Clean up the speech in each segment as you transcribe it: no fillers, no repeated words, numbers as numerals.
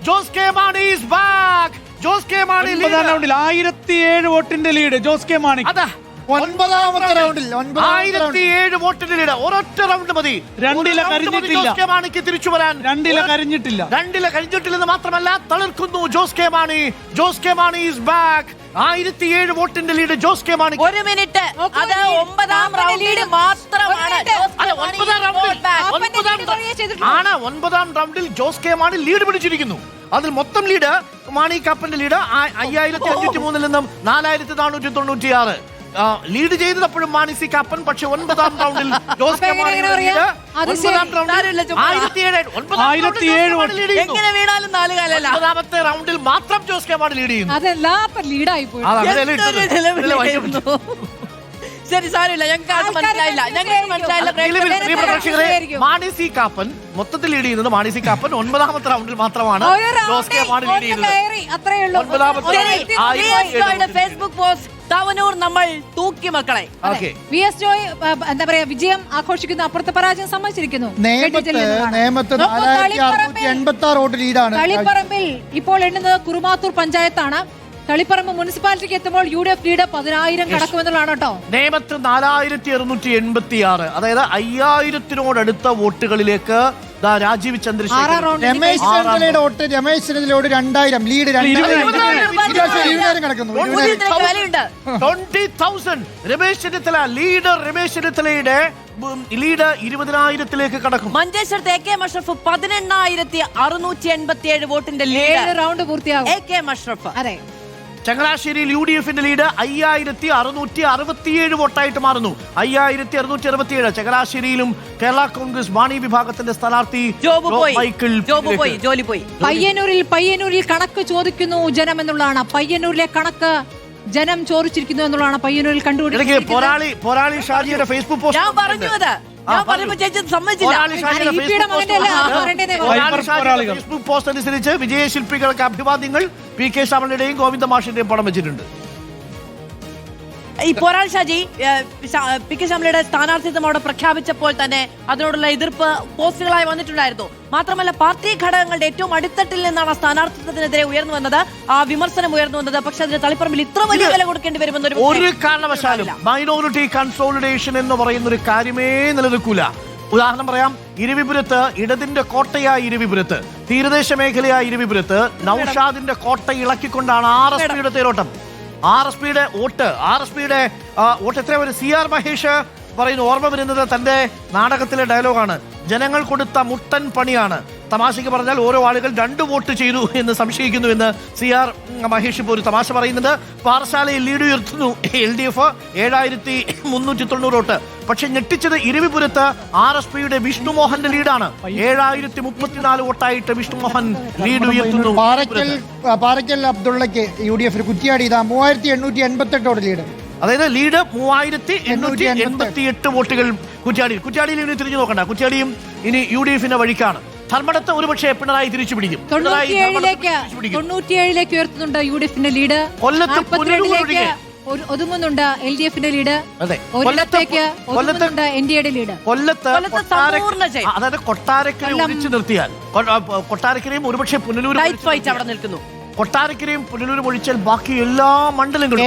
Jose K Mani is back. Jose K Mani 1007 വോട്ടിന്റെ lead Jose K Mani. അതാ 9ാമത്തെ റൗണ്ടിൽ 1007 വോട്ടിന്റെ ലീഡ്. ഒരൊറ്റ റൗണ്ട് മതി. രണ്ടിലെ കരിഞ്ഞിട്ടില്ല. ജോസ് കെ മാണിക്ക് തിരിച്ചു വരാൻ. രണ്ടിലെ കരിഞ്ഞിട്ടില്ലെന്ന് മാത്രമല്ല തളിർക്കുന്നു ജോസ് കെ മാണി. Jose K Mani is back. 1007 വോട്ടിന്റെ ലീഡ് ജോസ് കെ മാണി. ഒരു മിനിറ്റ്, അത് 9ാം റൗണ്ടിൽ മാത്രമാണ്. 9ാം റൗണ്ടിൽ ജോസ് കെ മാണി ലീഡ് പിടിച്ചിരിക്കുന്നു. അതിൽ മൊത്തം ലീഡ് മാണി കാപ്പന്റെ ലീഡ് 5503 നിന്നും 4496. ലീഡ് ചെയ്തപ്പോഴും മാണി സി കാപ്പൻ. പക്ഷെ 9ാം റൗണ്ടിൽ ജോസ് കെ മാണി എങ്ങനെ വീണാലും 4 കാലല്ല. 9ാമത്തെ റൗണ്ടിൽ മാത്രം ജോസ് കെ മാണി ലീഡ് ചെയ്യുന്നു. ശരി, സാരമില്ല, ഞങ്ങൾക്ക് മനസ്സിലായില്ല. മാണി സി കാപ്പൻ മൊത്തത്തിൽ ലീഡ് ചെയ്യുന്നത്. മാണി സി കാപ്പൻ 9ാമത്തെ റൗണ്ടിൽ മാത്രമാണ് ജോസ് കെ മാണി ലീഡ് ചെയ്യുന്നത്. ഫേസ്ബുക്ക് പോസ്റ്റ് തവനൂർ നമ്മൾ തൂക്കി മക്കളെ. VS ജോയ് എന്താ പറയാ വിജയം ആഘോഷിക്കുന്നു. അപ്പുറത്തെ പരാജയം സമ്മതിച്ചിരിക്കുന്നു. നേമത്ത് 4686 വോട്ട് ലീഡാണ്. തളിപ്പറമ്പിൽ ഇപ്പോൾ എണ്ണുന്നത് കുറുമാത്തൂർ പഞ്ചായത്താണ്. തളിപ്പറമ്പ് മുനിസിപ്പാലിറ്റിക്ക് എത്തുമ്പോൾ UDF ലീഡ് 10,000 കടക്കുമെന്നുള്ളതാണ് കേട്ടോ. നേമത്ത് 4686, അതായത് 5000-നോടടുത്ത വോട്ടുകളിലേക്ക് രാജീവ് ചന്ദ്രശേഖർ. രമേശ് ചെന്നിത്തലയുടെ വോട്ട്, രമേശ് ചെന്നിത്തലയോട് 2000 ലീഡ്. 20,000 കിടക്കുന്നു. 20,000 രമേശ് ചെന്നിത്തല ലീഡർ. രമേശ് ചെന്നിത്തലയുടെ ലീഡ് 20,000-ലേക്ക് കടക്കും. മഞ്ചേശ്വരത്ത് AK മഷ്റഫ് 18,687 വോട്ടിന്റെ ലീഡ്. റൗണ്ട് പൂർത്തിയാകും. AK മഷ്റഫ്. അതെ. ചങ്ങനാശ്ശേരിയിൽ UDFന്റെ ലീഡ് 5667 വോട്ടായിട്ട് മാറുന്നു. 5667. ചങ്ങനാശ്ശേരിയിലും കേരള കോൺഗ്രസ് മാണി വിഭാഗത്തിന്റെ സ്ഥാനാർത്ഥി ജോലി പോയി. പയ്യന്നൂരിൽ കണക്ക് ചോദിക്കുന്നു ജനം എന്നുള്ളതാണ്. പയ്യന്നൂരിലെ കണക്ക് ജനം ചോദിച്ചിരിക്കുന്നു എന്നുള്ളതാണ് പയ്യന്നൂരിൽ കണ്ടുപിടിക്കുന്നത്. പോരാളി ഷാജിയുടെ ഫേസ്ബുക്ക് പോസ്റ്റ് ഫേസ്ബുക്ക് പോസ്റ്റ് അനുസരിച്ച് വിജയശില്പികൾക്ക് അഭിവാദ്യങ്ങൾ PK ശ്യാമളയുടെയും ഗോവിന്ദ മാഷിന്റെയും പടം വെച്ചിട്ടുണ്ട്. ഈ പോരാൾ ഷാജി PK ശ്യാമളയുടെ സ്ഥാനാർത്ഥിത്വം അവിടെ പ്രഖ്യാപിച്ചപ്പോൾ തന്നെ അതിനോടുള്ള എതിർപ്പ് പോസ്റ്റുകളായി വന്നിട്ടുണ്ടായിരുന്നു. മാത്രമല്ല പാർട്ടി ഘടകങ്ങളുടെ ഏറ്റവും അടിത്തട്ടിൽ നിന്നാണ് സ്ഥാനാർത്ഥിത്വത്തിനെതിരെ ഉയർന്നു വന്നത്, ആ വിമർശനം ഉയർന്നു വന്നത്. പക്ഷെ അതിന് തളിപ്പറമ്പിൽ ഇത്ര വലിയ വില കൊടുക്കേണ്ടി വരുമെന്ന് ഒരു കാരണവശാലും മൈനോറിറ്റി കൺസോളിഡേഷൻ എന്ന് പറയുന്ന ഒരു കാര്യമേ നിലനിൽക്കൂല. ഉദാഹരണം പറയാം, ഇരവിപുരത്ത് ഇടതിന്റെ കോട്ടയായ ഇരവിപുരത്ത്, തീരദേശ മേഖലയായ ഇരവിപുരത്ത് നൌഷാദിന്റെ കോട്ട ഇളക്കിക്കൊണ്ടാണ് RSPയുടെ തേരോട്ടം. RSPയുടെ വോട്ട് എത്ര വരും? CR മഹേഷ് പറയുന്നു, ഓർമ്മ വരുന്നത് തന്റെ നാടകത്തിലെ ഡയലോഗാണ്, ജനങ്ങൾ കൊടുത്ത മുട്ടൻ പണിയാണ്. തമാശയ്ക്ക് പറഞ്ഞാൽ ഓരോ ആളുകൾ 2 വോട്ട് ചെയ്തു എന്ന് സംശയിക്കുന്നു എന്ന് CR മഹേഷ് ഇപ്പോൾ ഒരു തമാശ പറയുന്നത്. പാറശാലയിൽ ലീഡ് ഉയർത്തുന്നു LDF 7390 വോട്ട്. പക്ഷെ ഞെട്ടിച്ചത് ഇരവിപുരത്ത് RSPയുടെ വിഷ്ണുമോഹന്റെ ലീഡാണ്. 7034 വോട്ടായിട്ട് വിഷ്ണുമോഹൻ ലീഡ് ഉയർത്തുന്നു. പാറയ്ക്കൽ അബ്ദുള്ളക്ക് UDF കുറ്റിയാടി 3888 വോട്ട് ലീഡ്. അതായത് ലീഡ് 3888 വോട്ടുകൾ കുറ്റ്യാടിയിൽ ഇനി തിരിഞ്ഞു നോക്കണ്ട. കുറ്റ്യാടിയും ഇനി UDFന്റെ വഴിക്കാണ്. ധർമ്മടത്ത് ഒരുപക്ഷെ പിണറായി തിരിച്ചു പിടിക്കും. 97ലേക്ക് ഉയർത്തുന്നുണ്ട് UDFന്റെ ലീഡ്. കൊല്ലത്ത് ഒതുങ്ങുന്നുണ്ട് LDFന്റെ ലീഡ്. NDAയുടെ ലീഡ്. അതായത് കൊട്ടാരക്കര ഒഴിച്ചു നിർത്തിയാൽ കൊട്ടാരക്കരയും ഒരുപക്ഷെ പുനലൂർ നിൽക്കുന്നു. കൊട്ടാരക്കരയും പുനലൂരും ഒഴിച്ചാൽ ബാക്കി എല്ലാ മണ്ഡലങ്ങളും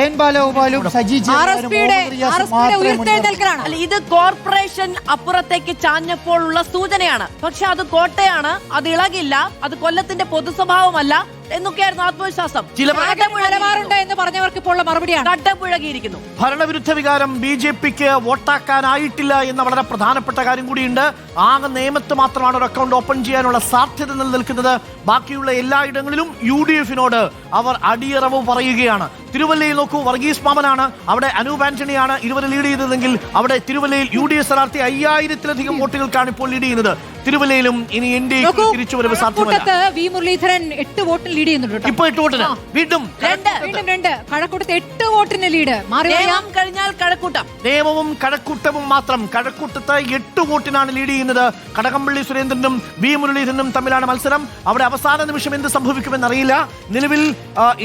ഇത് കോർപ്പറേഷൻ അപ്പുറത്തേക്ക് ചാഞ്ഞപ്പോഴുള്ള സൂചനയാണ്. പക്ഷെ അത് കോട്ടയാണ്, അത് ഇളകില്ല, അത് കൊല്ലത്തിന്റെ പൊതു സ്വഭാവമല്ല എന്നൊക്കെയായിരുന്നു ആത്മവിശ്വാസം. നിലവാരമുണ്ട് എന്ന് പറഞ്ഞവർക്ക് ഇപ്പോൾ മറുപടിയാണ് കട്ടപ്പുഴകിയിരിക്കുന്നു. ഭരണവിരുദ്ധ വികാരം BJPക്ക് വോട്ടാക്കാനായിട്ടില്ല എന്ന വളരെ പ്രധാനപ്പെട്ട കാര്യം കൂടിയുണ്ട്. ആകെ നേമത്ത് മാത്രമാണ് ഒരു അക്കൗണ്ട് ഓപ്പൺ ചെയ്യാനുള്ള സാധ്യത നിലനിൽക്കുന്നത്. ബാക്കിയുള്ള എല്ലായിടങ്ങളിലും UDFനോട് അവർ അടിയറവ് പറയുകയാണ്. തിരുവല്ലയിൽ നോക്കൂ, വർഗീസ് മാമനാണ് അവിടെ, അനൂപ് ആന്റണിയാണ് ഇരുവരെ ലീഡ് ചെയ്തതെങ്കിൽ അവിടെ തിരുവല്ലയിൽ UDF സ്ഥാനാർത്ഥി 5000-ലധികം വോട്ടുകൾക്കാണ് ഇപ്പോൾ ലീഡ് ചെയ്യുന്നത്. തിരുവല്ലയിലും ഇനി NDAക്ക് തിരിച്ചുവരവ് സാധ്യമല്ല. V മുരളീധരൻ 8 വോട്ടിന് ലീഡ് ചെയ്യുന്നുണ്ട്. ഇപ്പോൾ 8 വോട്ടിന് വീണ്ടും കഴക്കൂട്ടത്ത് 8 വോട്ടിന് ലീഡ്. കഴിഞ്ഞാൽ കഴക്കൂട്ടം, നിയമവും കഴക്കൂട്ടവും മാത്രം. കഴക്കൂട്ടത്ത് 8 വോട്ടിനാണ് ലീഡ് ചെയ്യുന്നത്. കടകംപള്ളി സുരേന്ദ്രനും V മുരളീധരനും തമ്മിലാണ് മത്സരം. അവിടെ അവസാന നിമിഷം എന്ത് സംഭവിക്കുമെന്ന് അറിയില്ല. നിലവിൽ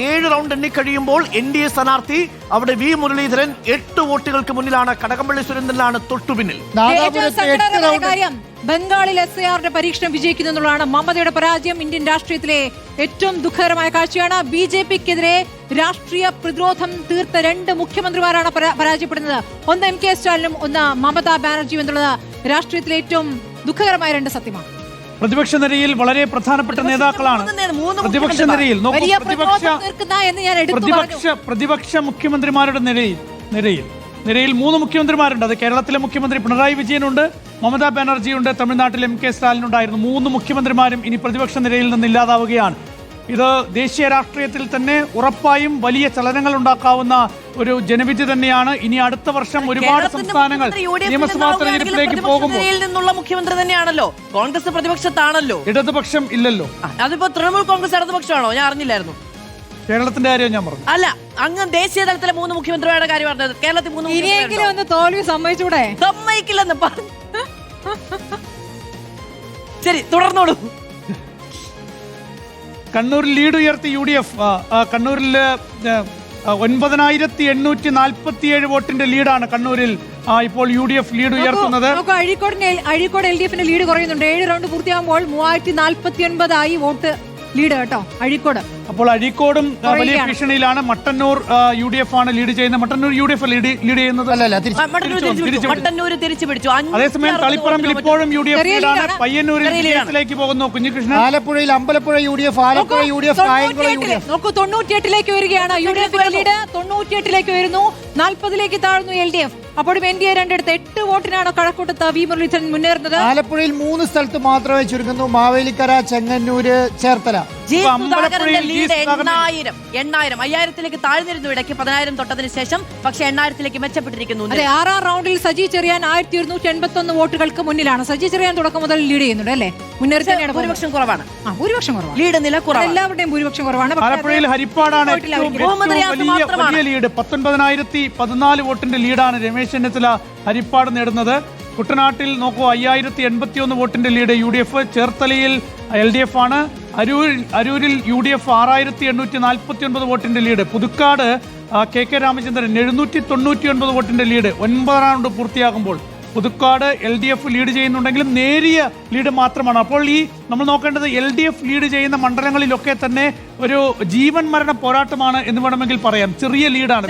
7 റൗണ്ട് എണ്ണിക്കഴിയുമ്പോൾ NDA സ്ഥാനാർത്ഥി അവിടെ V മുരളീധരൻ 8 വോട്ടുകൾക്ക് മുന്നിലാണ്. കടകംപള്ളി സുരേന്ദ്രനാണ് തൊട്ടുപിന്നിൽ. ബംഗാളിൽ SIR പരീക്ഷണം വിജയിക്കുന്നു എന്നുള്ളതാണ് മമതയുടെ പരാജയം. ഇന്ത്യൻ രാഷ്ട്രീയത്തിലെ ഏറ്റവും ദുഃഖകരമായ കാഴ്ചയാണ്. BJPക്കെതിരെ രാഷ്ട്രീയ പ്രതിരോധം തീർത്ത 2 മുഖ്യമന്ത്രിമാരാണ് പരാജയപ്പെടുന്നത്. ഒന്ന് MK സ്റ്റാലിനും ഒന്ന് മമതാ ബാനർജിയും എന്നുള്ളത് രാഷ്ട്രീയത്തിലെ ഏറ്റവും ദുഃഖകരമായ 2 സത്യമാണ്. പ്രതിപക്ഷ നിരയിൽ വളരെ പ്രധാനപ്പെട്ട നേതാക്കളാണ്. പ്രതിപക്ഷ നിരയിൽ വലിയ പ്രതിരോധം തീർക്കുന്ന എന്ന് ഞാൻ എടുത്തു പറഞ്ഞു. പ്രതിപക്ഷ മുഖ്യമന്ത്രിമാരുടെ നിരയിൽ 3 മുഖ്യമന്ത്രിമാരുണ്ട്. അത് കേരളത്തിലെ മുഖ്യമന്ത്രി പിണറായി വിജയനുണ്ട്, മമതാ ബാനർജിയുണ്ട്, തമിഴ്നാട്ടിൽ MK സ്റ്റാലിൻ ഉണ്ടായിരുന്നു. 3 മുഖ്യമന്ത്രിമാരും ഇനി പ്രതിപക്ഷ നിരയിൽ നിന്ന് ഇല്ലാതാവുകയാണ്. ഇത് ദേശീയ രാഷ്ട്രീയത്തിൽ തന്നെ ഉറപ്പായും വലിയ ചലനങ്ങൾ ഉണ്ടാക്കാവുന്ന ഒരു ജനവിധി തന്നെയാണ്. ഇനി അടുത്ത വർഷം ഒരുപാട് സംസ്ഥാനങ്ങൾ നിയമസഭാ തെരഞ്ഞെടുപ്പിലേക്ക് പോകുമ്പോൾ നിന്നുള്ള മുഖ്യമന്ത്രി തന്നെയാണല്ലോ. കോൺഗ്രസ് പ്രതിപക്ഷത്താണല്ലോ, ഇടതുപക്ഷം ഇല്ലല്ലോ. അതിപ്പോ തൃണമൂൽ കോൺഗ്രസ് ഇടതുപക്ഷമാണോ? ഞാൻ അറിഞ്ഞില്ലായിരുന്നു. കേരളത്തിന്റെ കാര്യം ഞാൻ പറഞ്ഞു. അല്ല, അങ്ങ് ദേശീയ തലത്തിലെ 3 മുഖ്യമന്ത്രിമാരുടെ കാര്യം പറഞ്ഞത്. കേരളത്തിൽ 3 ഇനിയെങ്കിലും ഒന്ന് തോൽവി സമ്മതിച്ചൂടെ? സമ്മതിക്കില്ലെന്ന് പറഞ്ഞു. ശരി, തുടർന്നോളൂ. കണ്ണൂരിൽ ലീഡ് ഉയർത്തി UDF. കണ്ണൂരിൽ 9847 വോട്ടിന്റെ ലീഡാണ് കണ്ണൂരിൽ ഇപ്പോൾ UDF ലീഡ് ഉയർത്തുന്നത്. അഴീക്കോട് LDFന്റെ ലീഡ് കുറയുന്നുണ്ട്. 7 റൗണ്ട് പൂർത്തിയാകുമ്പോൾ 3049 ആയി വോട്ട് ലീഡ് കേട്ടോ അഴീക്കോട്. അപ്പോൾ അഴീക്കോടും വലിയ ഭീഷണിയിലാണ്. മട്ടന്നൂർ UDF ആണ് ലീഡ് ചെയ്യുന്നത്. മട്ടന്നൂർ UDF ലീഡ് ചെയ്യുന്നത്. മട്ടന്നൂർ തിരിച്ചു പിടിച്ചു. അതേസമയം തളിപ്പറമ്പിൽ ഇപ്പോഴും UDF ലീഡാണ്. പയ്യന്നൂരിലേക്ക് പോകുന്നു കുഞ്ഞികൃഷ്ണൻ. ആലപ്പുഴയിൽ Ambalappuzha UDF, Alappuzha UDF, Kayamkulam UDF. നോക്കൂ, 98ലേക്ക് വരികയാണ് UDF ലീഡ്. 98ലേക്ക് വരുന്നു, 40ലേക്ക് താഴ്ന്നു LDF. അപ്പോഴും NDA 8 വോട്ടിനാണ് കഴക്കൂട്ടത്ത് വി മുരളീധരൻ മുന്നേറുന്നത്. ആലപ്പുഴയിൽ 3 സ്ഥലത്ത് മാത്രമേ ചുരുങ്ങുന്നു: മാവേലിക്കര, ചെങ്ങന്നൂര്, ചേർത്തല. 5000ലേക്ക് താഴ്ന്നിരുന്നു ഇടയ്ക്ക്. 10,000 തൊട്ടതിന് ശേഷം പക്ഷെ 8000ലേക്ക് മെച്ചപ്പെട്ടിരിക്കുന്നു. അതെ, 6ാം റൗണ്ടിൽ സജി ചെറിയാൻ 1281 വോട്ടുകൾക്ക് മുന്നിലാണ്. സജി ചെറിയാൻ തുടക്കം മുതൽ ലീഡ് ചെയ്യുന്നുണ്ട് അല്ലേ? ഭൂരിപക്ഷം കുറവാണ്. ഭൂരിപക്ഷം കുറവാണ്. ലീഡ് നില കുറവാണ്. എല്ലാവരുടെയും ഭൂരിപക്ഷം കുറവാണ്. ആലപ്പുഴയിൽ ഹരിപ്പാടാണ് വലിയ ലീഡ്. 19,014 വോട്ടിന്റെ ലീഡാണ് രമേശ് ചെന്നിത്തല ഹരിപ്പാട് നേടുന്നത്. കുട്ടനാട്ടിൽ നോക്കൂ, 5081 വോട്ടിന്റെ ലീഡ് UDF. ചേർത്തലയിൽ LDF ആണ്. അരൂരിൽ UDF 6849 വോട്ടിന്റെ ലീഡ്. പുതുക്കാട് KK രാമചന്ദ്രൻ 799 വോട്ടിന്റെ ലീഡ്. 9 റൗണ്ട് പൂർത്തിയാകുമ്പോൾ പുതുക്കാട് LDF ലീഡ് ചെയ്യുന്നുണ്ടെങ്കിലും നേരിയ ലീഡ് മാത്രമാണ്. അപ്പോൾ ഈ നമ്മൾ നോക്കേണ്ടത് LDF ലീഡ് ചെയ്യുന്ന മണ്ഡലങ്ങളിലൊക്കെ തന്നെ ഒരു ജീവൻ മരണ പോരാട്ടമാണ് എന്ന് വേണമെങ്കിൽ പറയാം. ചെറിയ ലീഡാണ്.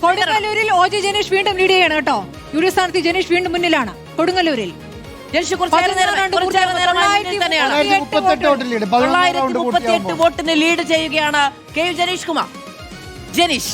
കൊടുങ്ങല്ലൂരിൽ OG ജനീഷ് വീണ്ടും ലീഡ് ചെയ്യണം കേട്ടോ. UDF സ്ഥാനാർത്ഥി ജനീഷ് വീണ്ടും മുന്നിലാണ് കൊടുങ്ങല്ലൂരിൽ. 938 വോട്ടിന് ലീഡ് ചെയ്യുകയാണ് KU ജനീഷ് കുമാർ. ജനീഷ്